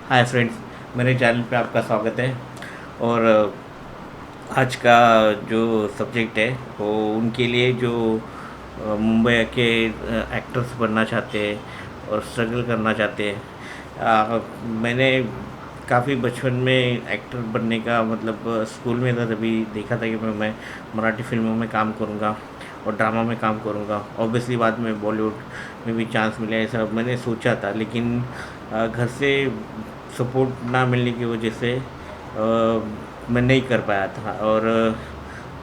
Hi friends, मेरे channel पे आपका स्वागत है। और आज का जो सब्जेक्ट है वो उनके लिए जो मुंबई के एक्टर्स बनना चाहते हैं और स्ट्रगल करना चाहते हैं। मैंने काफ़ी बचपन में एक्टर बनने का मतलब स्कूल में था, तभी देखा था कि मैं मराठी फिल्मों में काम करूँगा और ड्रामा में काम करूँगा। ऑब्वियसली बाद में बॉलीवुड में भी चांस मिला, ऐसा मैंने सोचा था, लेकिन घर से सपोर्ट ना मिलने की वजह से मैं नहीं कर पाया था। और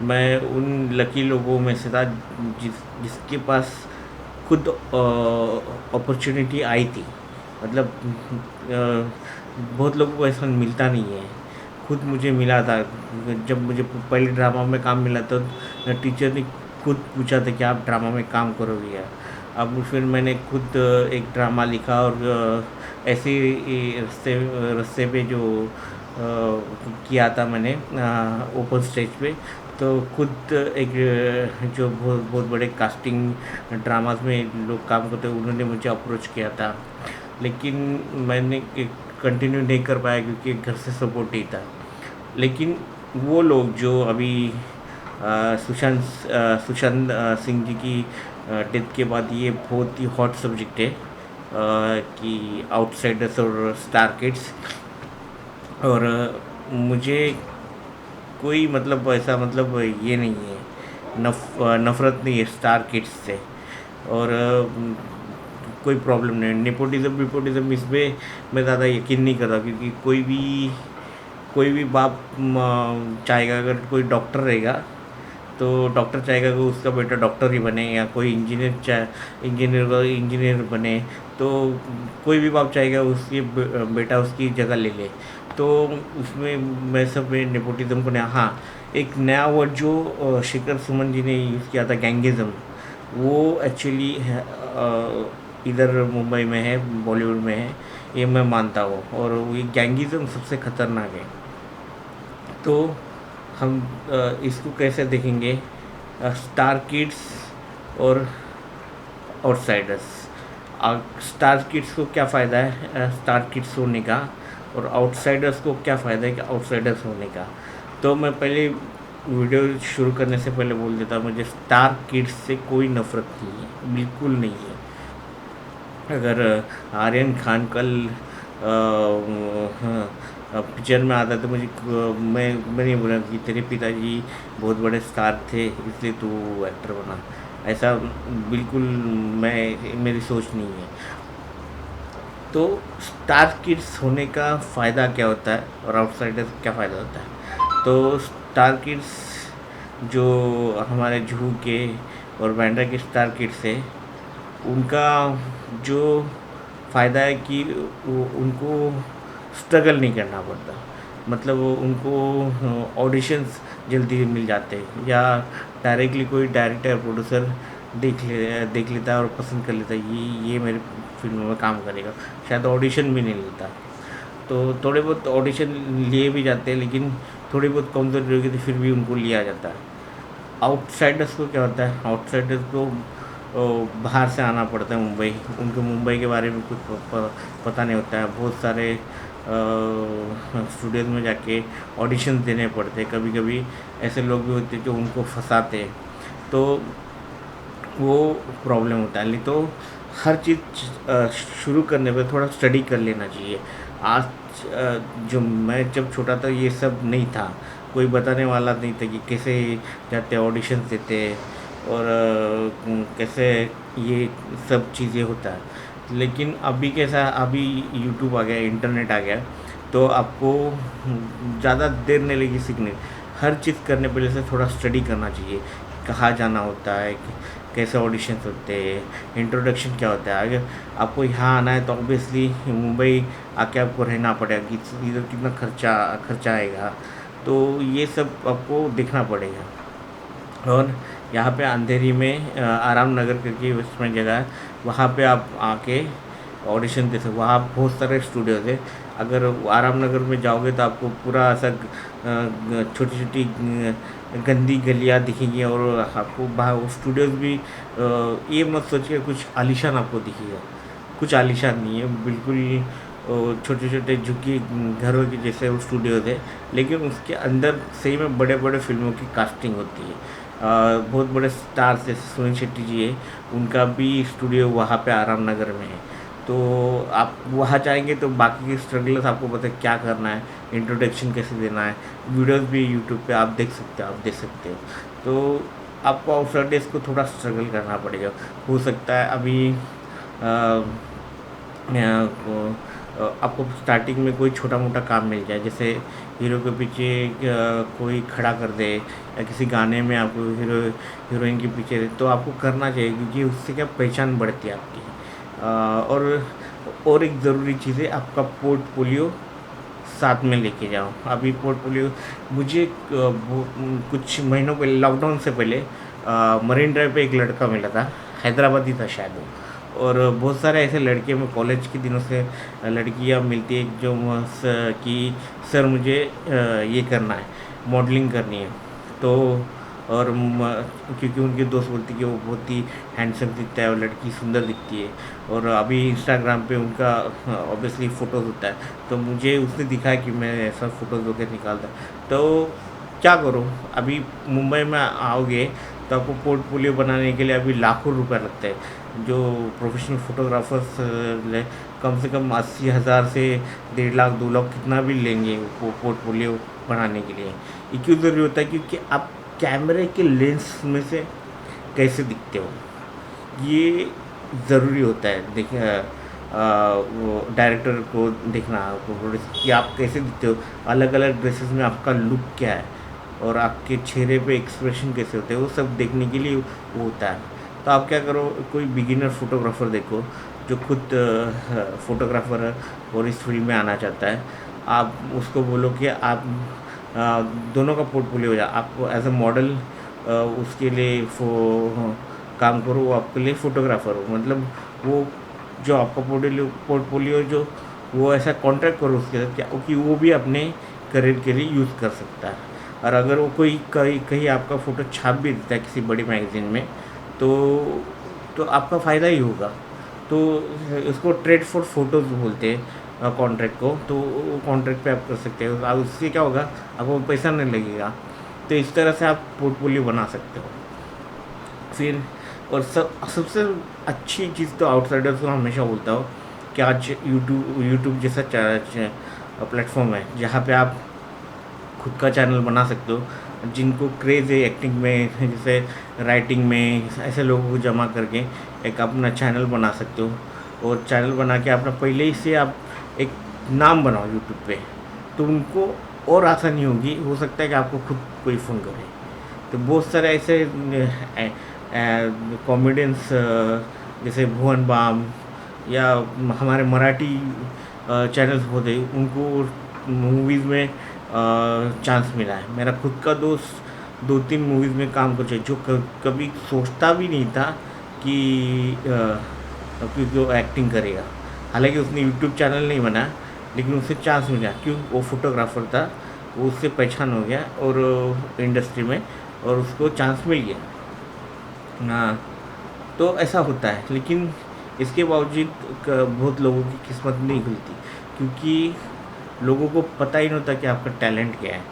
मैं उन लकी लोगों में से था जिसके पास खुद अपॉर्चुनिटी आई थी। मतलब बहुत लोगों को ऐसा मिलता नहीं है, खुद मुझे मिला था। जब मुझे पहले ड्रामा में काम मिला तो टीचर ने खुद पूछा था कि आप ड्रामा में काम करोगे या। अब फिर मैंने खुद एक ड्रामा लिखा और ऐसे ही रास्ते रास्ते पे जो किया था मैंने ओपन स्टेज पे। तो खुद एक जो बहुत बहुत बड़े कास्टिंग ड्रामास में लोग काम करते हैं, उन्होंने मुझे अप्रोच किया था, लेकिन मैंने कंटिन्यू नहीं कर पाया क्योंकि घर से सपोर्ट नहीं था। लेकिन वो लोग जो अभी सुशांत सिंह जी की डेथ के बाद ये बहुत ही हॉट सब्जेक्ट है कि आउटसाइडर्स और स्टार किड्स। और मुझे कोई मतलब ऐसा मतलब ये नहीं है, नफ़रत नहीं है स्टार किड्स से। और कोई प्रॉब्लम नहीं, नेपोटिज्म विपोटिज्म इसमें मैं ज़्यादा यकीन नहीं करता, क्योंकि कोई भी बाप चाहेगा, अगर कोई डॉक्टर रहेगा तो डॉक्टर चाहेगा कि उसका बेटा डॉक्टर ही बने, या कोई इंजीनियर बने, तो कोई भी बाप चाहेगा उसकी बेटा उसकी जगह ले ले। तो उसमें मैं सब में नेपोटिज्म को नहीं। हाँ, एक नया वर्ड जो शेखर सुमन जी ने यूज़ किया था, गैंगिज़म, वो एक्चुअली इधर मुंबई में है, बॉलीवुड में है, ये मैं मानता हूँ। और ये गैंगिज़म सबसे ख़तरनाक है। तो हम इसको कैसे देखेंगे, स्टार किड्स और आउटसाइडर्स। स्टार किड्स को क्या फ़ायदा है स्टार किड्स होने का, और आउटसाइडर्स को क्या फ़ायदा है कि आउटसाइडर्स होने का। तो मैं पहले वीडियो शुरू करने से पहले बोल देता हूँ, मुझे स्टार किड्स से कोई नफ़रत नहीं है, बिल्कुल नहीं है। अगर आर्यन खान कल पिक्चर में आता तो मैं नहीं बोला कि तेरे पिताजी बहुत बड़े स्टार थे इसलिए तू एक्टर बना, ऐसा बिल्कुल मेरी सोच नहीं है। तो स्टार किड्स होने का फ़ायदा क्या होता है और आउटसाइडर क्या फ़ायदा होता है। तो स्टार किड्स जो हमारे जुहू के और बांद्रा के स्टार किड्स है, उनका जो फ़ायदा है कि उनको स्ट्रगल नहीं करना पड़ता। मतलब उनको ऑडिशंस जल्दी मिल जाते हैं, या डायरेक्टली कोई डायरेक्टर प्रोड्यूसर देख लेता है और पसंद कर लेता है ये मेरे फिल्म में काम करेगा, शायद ऑडिशन भी नहीं लेता। तो थोड़े बहुत ऑडिशन लिए भी जाते हैं, लेकिन थोड़ी बहुत कमज़ोरी रहेगी तो फिर भी उनको लिया जाता है। आउटसाइडर्स को क्या होता है, आउटसाइडर्स को बाहर से आना पड़ता है मुंबई, उनको मुंबई के बारे में कुछ पता नहीं होता है। बहुत सारे स्टूडियोज में जाके ऑडिशन देने पड़ते हैं। कभी कभी ऐसे लोग भी होते हैं जो उनको फंसाते हैं, तो वो प्रॉब्लम होता है। नहीं तो हर चीज़ शुरू करने पे थोड़ा स्टडी कर लेना चाहिए। आज जो मैं जब छोटा था ये सब नहीं था, कोई बताने वाला नहीं था कि कैसे जाते ऑडिशन देते और कैसे ये सब चीज़ें होता है। लेकिन अभी कैसा, अभी यूट्यूब आ गया, इंटरनेट आ गया, तो आपको ज़्यादा देर नहीं लगी सीखने। हर चीज़ करने पहले से थोड़ा स्टडी करना चाहिए, कहाँ जाना होता है, कैसे ऑडिशंस होते हैं, इंट्रोडक्शन क्या होता है। अगर आपको यहाँ आना है तो ऑब्वियसली मुंबई आके आपको रहना पड़ेगा कि इधर कितना खर्चा आएगा, तो ये सब आपको देखना पड़ेगा। और यहाँ पे अंधेरी में आराम नगर करके उसमें जगह है, वहाँ पे आप आके ऑडिशन दे सकते। वहाँ बहुत सारे स्टूडियोज है। अगर आराम नगर में जाओगे तो आपको पूरा ऐसा छोटी छोटी गंदी गलियाँ दिखेंगी, और आपको बाहर स्टूडियोज भी ये मत सोचिए कुछ आलीशान आपको दिखेगा, कुछ आलीशान नहीं है बिल्कुल। छोटे छोटे झुग्गी घरों के जैसे वो स्टूडियोज है, लेकिन उसके अंदर सही में बड़े बड़े फिल्मों की कास्टिंग होती है। बहुत बड़े स्टार्स जैसे सुनील शेट्टी जी है, उनका भी स्टूडियो वहाँ पे आराम नगर में है। तो आप वहाँ जाएंगे तो बाकी के स्ट्रगल्स आपको पता है क्या करना है, इंट्रोडक्शन कैसे देना है, वीडियोस भी यूट्यूब पे आप देख सकते हो, आप देख सकते हो। तो आपको आउटसाइडर्स को थोड़ा स्ट्रगल करना पड़ेगा। हो सकता है अभी अ, आपको स्टार्टिंग में कोई छोटा मोटा काम मिल जाए, जैसे हीरो के पीछे कोई खड़ा कर दे, या किसी गाने में आपको हीरोइन के पीछे, तो आपको करना चाहिए, क्योंकि उससे क्या पहचान बढ़ती है आपकी। और एक ज़रूरी चीज़ है, आपका पोर्टफोलियो साथ में लेके जाओ। अभी पोर्टफोलियो मुझे कुछ महीनों पहले, लॉकडाउन से पहले, मरीन ड्राइव पे एक लड़का मिला था, हैदराबादी था शायद वो। और बहुत सारे ऐसे लड़के, मैं कॉलेज के दिनों से लड़कियां मिलती है जो कि सर मुझे ये करना है, मॉडलिंग करनी है। तो और क्योंकि उनके दोस्त बोलती कि वो बहुत ही हैंडसम दिखता है और लड़की सुंदर दिखती है, और अभी इंस्टाग्राम पे उनका ऑब्वियसली फ़ोटोज़ होता है, तो मुझे उसने दिखाया कि मैं ऐसा फ़ोटोज़ वगैरह निकालता। तो क्या करो, अभी मुंबई में आओगे तो आपको पोर्टफोलियो बनाने के लिए अभी लाखों रुपए लगते हैं। जो प्रोफेशनल फ़ोटोग्राफर्स कम से कम 80,000 से 1.5 लाख 2 लाख कितना भी लेंगे वो पोर्टफोलियो बनाने के लिए। ये क्यों ज़रूरी होता है? क्योंकि आप कैमरे के लेंस में से कैसे दिखते हो, ये ज़रूरी होता है। देखिए वो डायरेक्टर को देखना कि आप कैसे दिखते हो, अलग अलग ड्रेसेस में आपका लुक क्या है, और आपके चेहरे पे एक्सप्रेशन कैसे होते हैं, वो सब देखने के लिए वो होता है। तो आप क्या करो, कोई बिगिनर फोटोग्राफर देखो जो खुद फोटोग्राफर है और इस फील्ड में आना चाहता है। आप उसको बोलो कि आप दोनों का पोर्टफोलियो हो जाए, आप एज अ मॉडल उसके लिए काम करो, वो आपके लिए फ़ोटोग्राफ़र हो। मतलब वो जो आपका पोर्टफोलियो जो वो ऐसा कॉन्ट्रैक्ट करो उसके साथ क्या, कि वो भी अपने करियर के लिए यूज़ कर सकता है। और अगर वो कोई कहीं कहीं आपका फ़ोटो छाप भी देता है किसी बड़ी मैगज़ीन में, तो आपका फ़ायदा ही होगा। तो इसको ट्रेड फॉर फोटोज़ बोलते हैं कॉन्ट्रैक्ट को। तो वो कॉन्ट्रैक्ट पे आप कर सकते हो, अब उससे क्या होगा, आपको पैसा नहीं लगेगा। तो इस तरह से आप पोर्टफोलियो बना सकते हो। फिर और सबसे अच्छी चीज़ तो आउटसाइडर्स को हमेशा बोलता हूँ कि आज यूट्यूब जैसा प्लेटफॉर्म है जहाँ पे आप खुद का चैनल बना सकते हो। जिनको क्रेज़ है एक्टिंग में, जैसे राइटिंग में, ऐसे लोगों को जमा करके एक अपना चैनल बना सकते हो। और चैनल बना के अपना पहले ही से आप एक नाम बनाओ यूट्यूब पे, तो उनको और आसानी होगी। हो सकता है कि आपको खुद कोई फ़ोन करे। तो बहुत सारे ऐसे कॉमेडियंस जैसे भुवन बाम या हमारे मराठी चैनल्स होते, उनको मूवीज़ में चांस मिला है। मेरा खुद का दोस्त 2-3 मूवीज़ में काम कर चुका, जो कभी सोचता भी नहीं था कि वो एक्टिंग करेगा। हालांकि उसने यूट्यूब चैनल नहीं बनाया, लेकिन उसे चांस मिला, क्यों? वो फोटोग्राफर था, वो उससे पहचान हो गया और इंडस्ट्री में, और उसको चांस मिल गया। हाँ, तो ऐसा होता है। लेकिन इसके बावजूद बहुत लोगों की किस्मत नहीं खुलती, क्योंकि लोगों को पता ही नहीं होता कि आपका टैलेंट क्या है।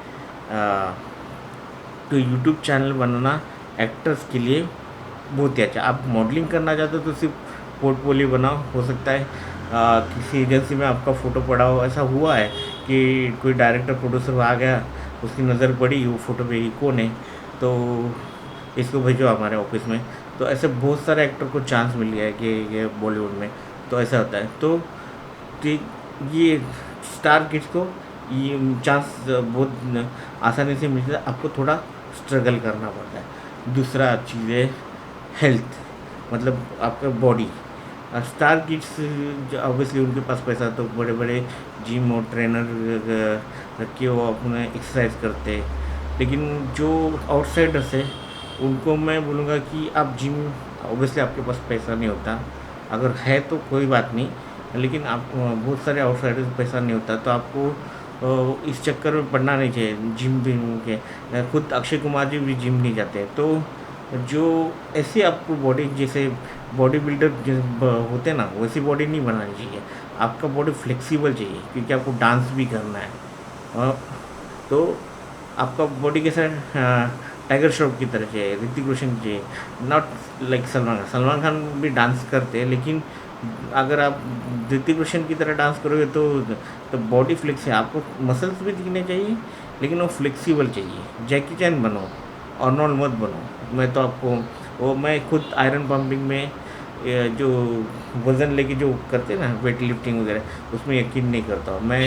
तो यूट्यूब चैनल बनाना एक्टर्स के लिए बहुत ही अच्छा। आप मॉडलिंग करना चाहते हो तो सिर्फ पोर्टफोलियो बनाओ। हो सकता है किसी एजेंसी में आपका फ़ोटो पड़ा हो। ऐसा हुआ है कि कोई डायरेक्टर प्रोड्यूसर आ गया, उसकी नज़र पड़ी वो फ़ोटो पे, ये कौन है, तो इसको भेजो हमारे ऑफिस में। तो ऐसे बहुत सारे एक्टर को चांस मिल गया है कि ये बॉलीवुड में, तो ऐसा होता है। तो ये स्टार किड्स को ये चांस बहुत आसानी से मिलता है, आपको थोड़ा स्ट्रगल करना पड़ता है। दूसरा चीज़ है हेल्थ, मतलब आपका बॉडी। स्टार किड्स ऑब्वियसली उनके पास पैसा, तो बड़े बड़े जिम और ट्रेनर रख के वो अपने एक्सरसाइज करते हैं। लेकिन जो आउटसाइडर्स है उनको मैं बोलूँगा कि आप जिम, ऑब्वियसली आपके पास पैसा नहीं होता, अगर है तो कोई बात नहीं, लेकिन आप बहुत सारे आउटसाइडर्स पैसा नहीं होता, तो आपको इस चक्कर में पड़ना नहीं चाहिए जिम भी के। खुद अक्षय कुमार जी भी जिम नहीं जाते हैं। तो जो ऐसे आपको बॉडी, जैसे बॉडी बिल्डर होते हैं ना, वैसी बॉडी नहीं बनानी चाहिए। आपका बॉडी फ्लेक्सिबल चाहिए क्योंकि आपको डांस भी करना है। तो आपका बॉडी कैसा टाइगर श्रॉफ की तरह चाहिए, ऋतिक रोशन की चाहिए, नॉट लाइक सलमान खान भी डांस करते हैं, लेकिन अगर आप ऋतिक रोशन की तरह डांस करोगे तो बॉडी फ्लेक्स है, आपको मसल्स भी दिखने चाहिए लेकिन वो फ्लेक्सिबल चाहिए। जैकी चैन बनो, अर्नोल्ड मत बनो। मैं तो आपको वो मैं खुद आयरन पंपिंग में जो वज़न लेके जो करते हैं ना वेट लिफ्टिंग वगैरह, उसमें यकीन नहीं करता हूँ मैं।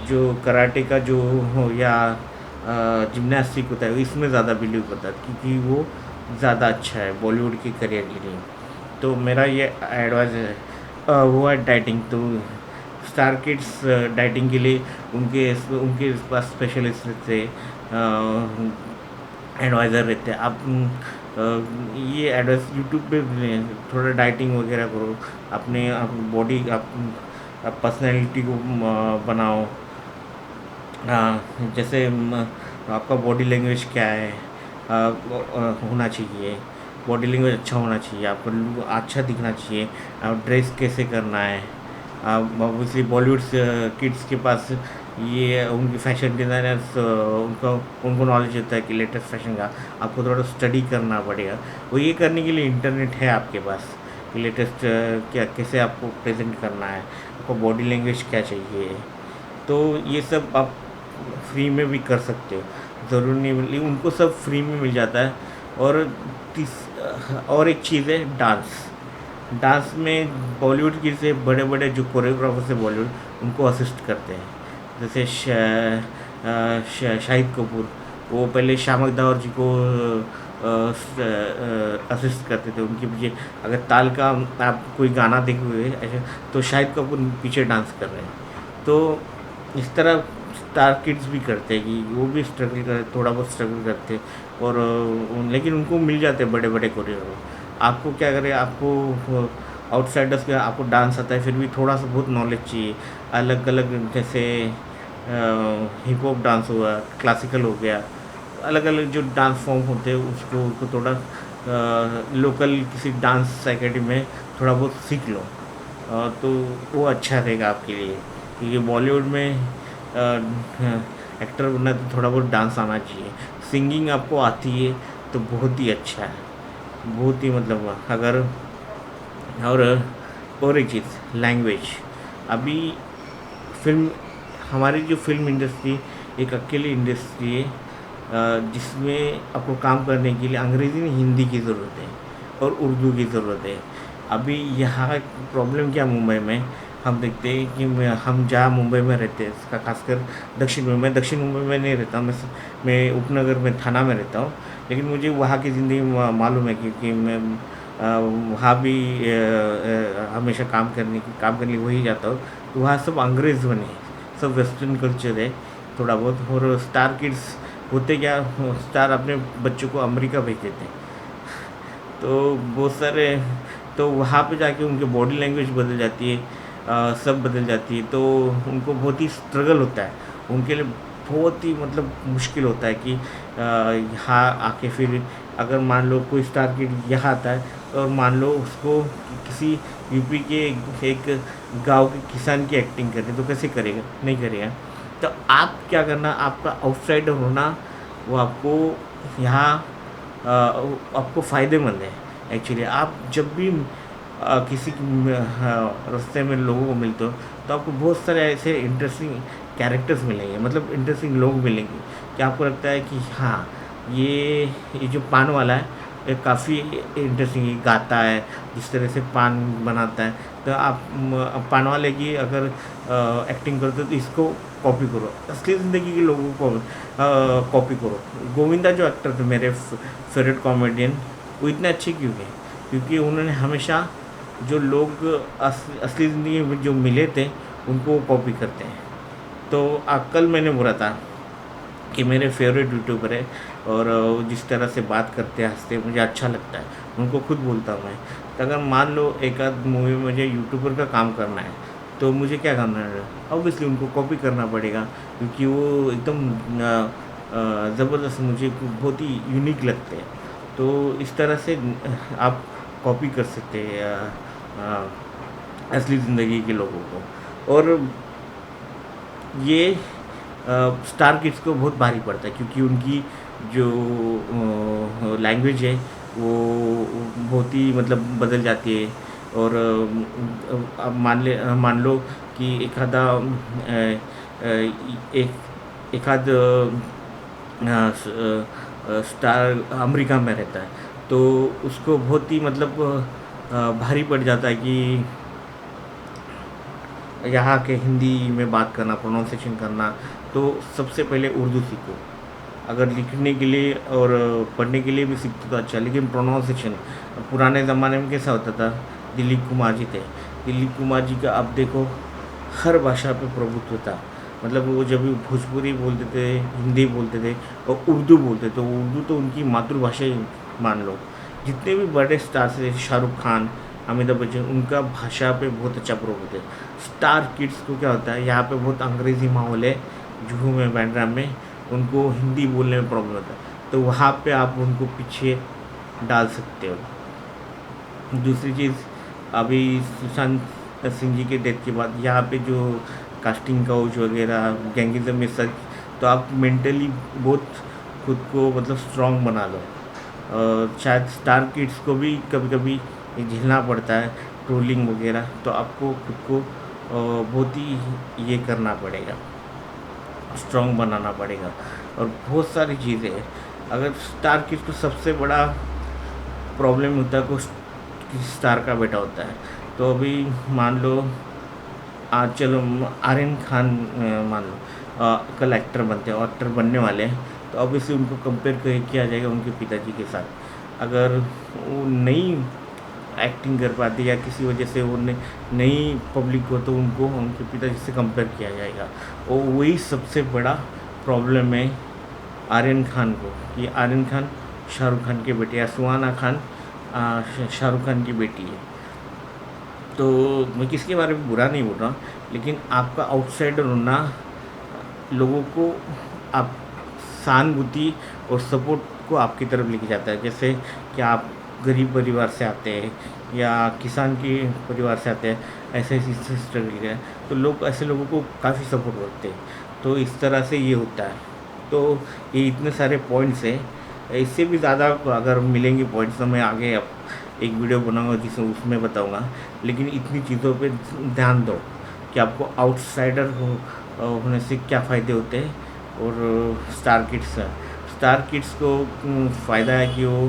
जो कराटे का जो हो या जिम्नास्टिक होता है इसमें ज़्यादा बिलीव करता है क्योंकि वो ज़्यादा अच्छा है बॉलीवुड के करियर के लिए। तो मेरा ये एडवाइस है। वो है डाइटिंग, तो स्टार किड्स डाइटिंग के लिए उनके उनके पास स्पेशलिस्ट रहते, एडवाइज़र रहते हैं। आप ये एडवाइस यूट्यूब पे भी लें, थोड़ा डाइटिंग वगैरह करो, अपने आप बॉडी आप पर्सनैलिटी को बनाओ। जैसे आपका बॉडी लैंग्वेज क्या है, होना चाहिए, बॉडी लैंग्वेज अच्छा होना चाहिए, आपको अच्छा दिखना चाहिए, आप ड्रेस कैसे करना है। ऑब्वियसली बॉलीवुड किड्स के पास ये उनके फैशन डिज़ाइनर्स उनको उनको नॉलेज होता है कि लेटेस्ट फैशन का, आपको थोड़ा स्टडी करना पड़ेगा। वो ये करने के लिए इंटरनेट है आपके पास कि लेटेस्ट क्या कैसे आपको प्रेजेंट करना है, आपको बॉडी लैंग्वेज क्या चाहिए। तो ये सब आप फ्री में भी कर सकते हो, ज़रूरी नहीं मिली उनको सब फ्री में मिल जाता है। और और एक चीज़ है डांस। डांस में बॉलीवुड की से बड़े बड़े जो कोरियोग्राफर्स है बॉलीवुड, उनको असिस्ट करते हैं। जैसे शाहिद कपूर, वो पहले शामक दावर जी को असिस्ट करते थे उनके पीछे। अगर ताल का आप कोई गाना देखोगे ऐसे, तो शाहिद कपूर पीछे डांस कर रहे हैं। तो इस तरह स्टार किड्स भी करते हैं कि वो भी स्ट्रगल कर थोड़ा बहुत स्ट्रगल करते हैं, और लेकिन उनको मिल जाते हैं बड़े बड़े कोरियोग्राफर। आपको क्या करें, आपको आउटसाइडर्स का आपको डांस आता है फिर भी थोड़ा सा बहुत नॉलेज चाहिए। अलग अलग जैसे हिप हॉप डांस हुआ, क्लासिकल हो गया, अलग अलग जो डांस फॉर्म होते हैं उसको थोड़ा लोकल किसी डांस एकेडमी में थोड़ा बहुत सीख लो। तो वो अच्छा रहेगा आपके लिए, क्योंकि बॉलीवुड में एक्टर बनना तो थोड़ा बहुत डांस आना चाहिए। सिंगिंग आपको आती है तो बहुत ही अच्छा है, बहुत ही मतलब अगर और एक चीज़ लैंग्वेज। अभी फिल्म हमारी जो फिल्म इंडस्ट्री एक अकेली इंडस्ट्री है जिसमें आपको काम करने के लिए अंग्रेज़ी में हिंदी की ज़रूरत है और उर्दू की ज़रूरत है। अभी यहाँ प्रॉब्लम क्या मुंबई में हम देखते हैं कि हम जहाँ मुंबई में रहते हैं, इसका खासकर दक्षिण मुंबई, मैं दक्षिण मुंबई में नहीं रहता, मैं उपनगर में थाना में रहता हूँ, लेकिन मुझे वहाँ की ज़िंदगी मालूम है क्योंकि मैं वहाँ भी हमेशा काम करने के लिए वही जाता हूँ। तो वहाँ सब अंग्रेज़ बने हैं, सब वेस्टर्न कल्चर है थोड़ा बहुत। और स्टार किड्स होते क्या, स्टार अपने बच्चों को अमेरिका भेज देते हैं, तो बहुत सारे, तो वहाँ पे जाके उनके बॉडी लैंग्वेज बदल जाती है, सब बदल जाती है, तो उनको बहुत ही स्ट्रगल होता है, उनके लिए बहुत ही मतलब मुश्किल होता है कि यहाँ आके फिर अगर मान लो कोई स्टार किड यहाँ आता है और मान लो उसको किसी यूपी के एक गांव के किसान की एक्टिंग करनी, तो कैसे करेगा, नहीं करेगा। तो आप क्या करना, आपका आउटसाइडर होना वो आपको यहाँ आपको फ़ायदेमंद है एक्चुअली। आप जब भी किसी रास्ते में लोगों को मिलते हो तो आपको बहुत सारे ऐसे इंटरेस्टिंग कैरेक्टर्स मिलेंगे, मतलब इंटरेस्टिंग लोग मिलेंगे कि आपको लगता है कि हाँ ये जो पान वाला है ये काफ़ी इंटरेस्टिंग गाता है, जिस तरह से पान बनाता है। तो आप पान वाले की अगर एक्टिंग करते हो तो इसको कॉपी करो, असली ज़िंदगी के लोगों को कॉपी करो। गोविंदा जो एक्टर थे मेरे फेवरेट कॉमेडियन, वो इतने अच्छे क्यों थे, क्योंकि उन्होंने हमेशा जो लोग असली ज़िंदगी में जो मिले थे उनको कॉपी करते हैं। तो कल मैंने बोला था कि मेरे फेवरेट यूट्यूबर है और जिस तरह से बात करते हैं हंसते मुझे अच्छा लगता है, उनको खुद बोलता हूँ मैं। तो अगर मान लो एक आध मूवी में मुझे यूट्यूबर का काम करना है तो मुझे क्या करना है, ऑब्वियसली उनको कॉपी करना पड़ेगा, क्योंकि वो एकदम ज़बरदस्त मुझे बहुत ही यूनिक लगते हैं। तो इस तरह से आप कॉपी कर सकते हैं असली ज़िंदगी के लोगों को। और ये स्टार किड्स को बहुत भारी पड़ता है, क्योंकि उनकी जो लैंग्वेज है वो बहुत ही मतलब बदल जाती है। और अब मान लो कि एक आध स्टार अमेरिका में रहता है, तो उसको बहुत ही मतलब भारी पड़ जाता है कि यहाँ के हिंदी में बात करना, प्रोनाउंसिएशन करना। तो सबसे पहले उर्दू सीखो। अगर लिखने के लिए और पढ़ने के लिए भी सीखते तो अच्छा, लेकिन प्रोनाउंसिएशन पुराने ज़माने में कैसा होता था, दिलीप कुमार जी थे, दिलीप कुमार जी का आप देखो हर भाषा पे प्रभुत्व था। मतलब वो जब भी भोजपुरी बोलते थे, हिंदी बोलते थे और उर्दू बोलते, तो उर्दू तो उनकी मातृभाषा ही मान लो। जितने भी बड़े स्टार्स जैसे शाहरुख खान, अमिताभ बच्चन, उनका भाषा पे बहुत अच्छा प्रभुत्व है। स्टार किड्स को क्या होता है, यहाँ पे बहुत अंग्रेज़ी माहौल है, जुहू में, बैंड्रा में, उनको हिंदी बोलने में प्रॉब्लम होता है, तो वहाँ पे आप उनको पीछे डाल सकते हो। दूसरी चीज़, अभी सुशांत सिंह जी के डेथ के बाद यहाँ पे जो कास्टिंग काउच वगैरह गैंगिज्म में सच, तो आप मेंटली बहुत खुद को मतलब स्ट्रांग बना लो। शायद स्टार किड्स को भी कभी कभी झेलना पड़ता है, ट्रोलिंग वगैरह, तो आपको खुद को बहुत ही ये करना पड़ेगा, स्ट्रांग बनाना पड़ेगा। और बहुत सारी चीज़ें हैं। अगर स्टार किड्स को सबसे बड़ा प्रॉब्लम होता है को किसी स्टार का बेटा होता है, तो अभी मान लो आज चलो आर्यन खान मान लो कल एक्टर बनते हैं और एक्टर बनने वाले हैं, तो ऑब्वियसली उनको कंपेयर किया जाएगा उनके पिताजी के साथ। अगर वो नहीं एक्टिंग कर पाते या किसी वजह से वो नई पब्लिक हो, तो उनको उनके पिताजी से कंपेयर किया जाएगा। और वही सबसे बड़ा प्रॉब्लम है आर्यन खान को, कि आर्यन खान शाहरुख खान के बेटे, या सुहाना खान शाहरुख खान की बेटी है। तो मैं किसके बारे में बुरा नहीं बोल रहा, लेकिन आपका आउटसाइडर होना लोगों को आप सहानुभूति और सपोर्ट को आपकी तरफ लेके जाता है। जैसे कि आप गरीब परिवार से आते हैं या किसान के परिवार से आते हैं, ऐसे स्ट्रगल किया है, तो लोग ऐसे लोगों को काफ़ी सपोर्ट करते हैं। तो इस तरह से ये होता है। तो ये इतने सारे पॉइंट्स हैं, इससे भी ज़्यादा अगर मिलेंगे पॉइंट्स तो मैं आगे अब एक वीडियो बनाऊंगा जिसमें उसमें बताऊंगा। लेकिन इतनी चीज़ों पे ध्यान दो कि आपको आउटसाइडर होने से क्या फ़ायदे होते हैं। और स्टार किड्स को फ़ायदा है कि वो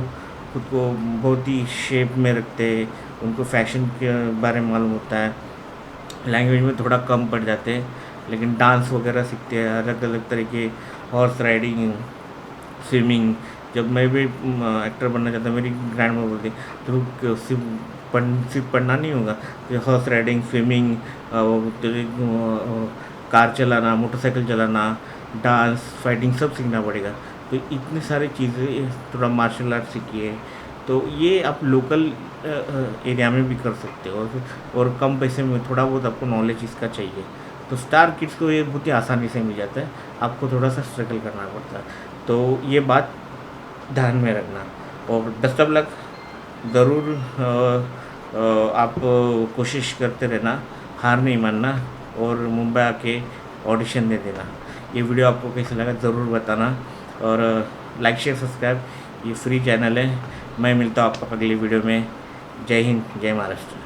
खुद को बहुत ही शेप में रखते हैं, उनको फैशन के बारे में मालूम होता है, लैंग्वेज में थोड़ा कम पड़ जाते हैं, लेकिन डांस वगैरह सीखते हैं, अलग अलग तरह के, हॉर्स राइडिंग, स्विमिंग। जब मैं भी एक्टर बनना चाहता, मेरी ग्रैंड मदर बोलती तो सिर्फ पढ़ना नहीं होगा, तो हॉर्स राइडिंग, स्विमिंग, कार चलाना, मोटरसाइकिल चलाना, डांस, फाइटिंग सब सीखना पड़ेगा। तो इतनी सारी चीज़ें, थोड़ा मार्शल आर्ट सीखिए, तो ये आप लोकल एरिया में भी कर सकते हो। और कम पैसे में थोड़ा बहुत आपको नॉलेज इसका चाहिए, तो स्टार किड्स को ये बहुत ही आसानी से मिल जाता है, आपको थोड़ा सा स्ट्रगल करना पड़ता है। तो ये बात ध्यान में रखना। और बेस्ट ऑफ लक, ज़रूर आप कोशिश करते रहना, हार नहीं मानना, और मुंबई आके ऑडिशन दे देना। ये वीडियो आपको कैसा लगा ज़रूर बताना, और लाइक शेयर सब्सक्राइब, ये फ्री चैनल है। मैं मिलता हूँ आपको अगली वीडियो में। जय हिंद, जय महाराष्ट्र।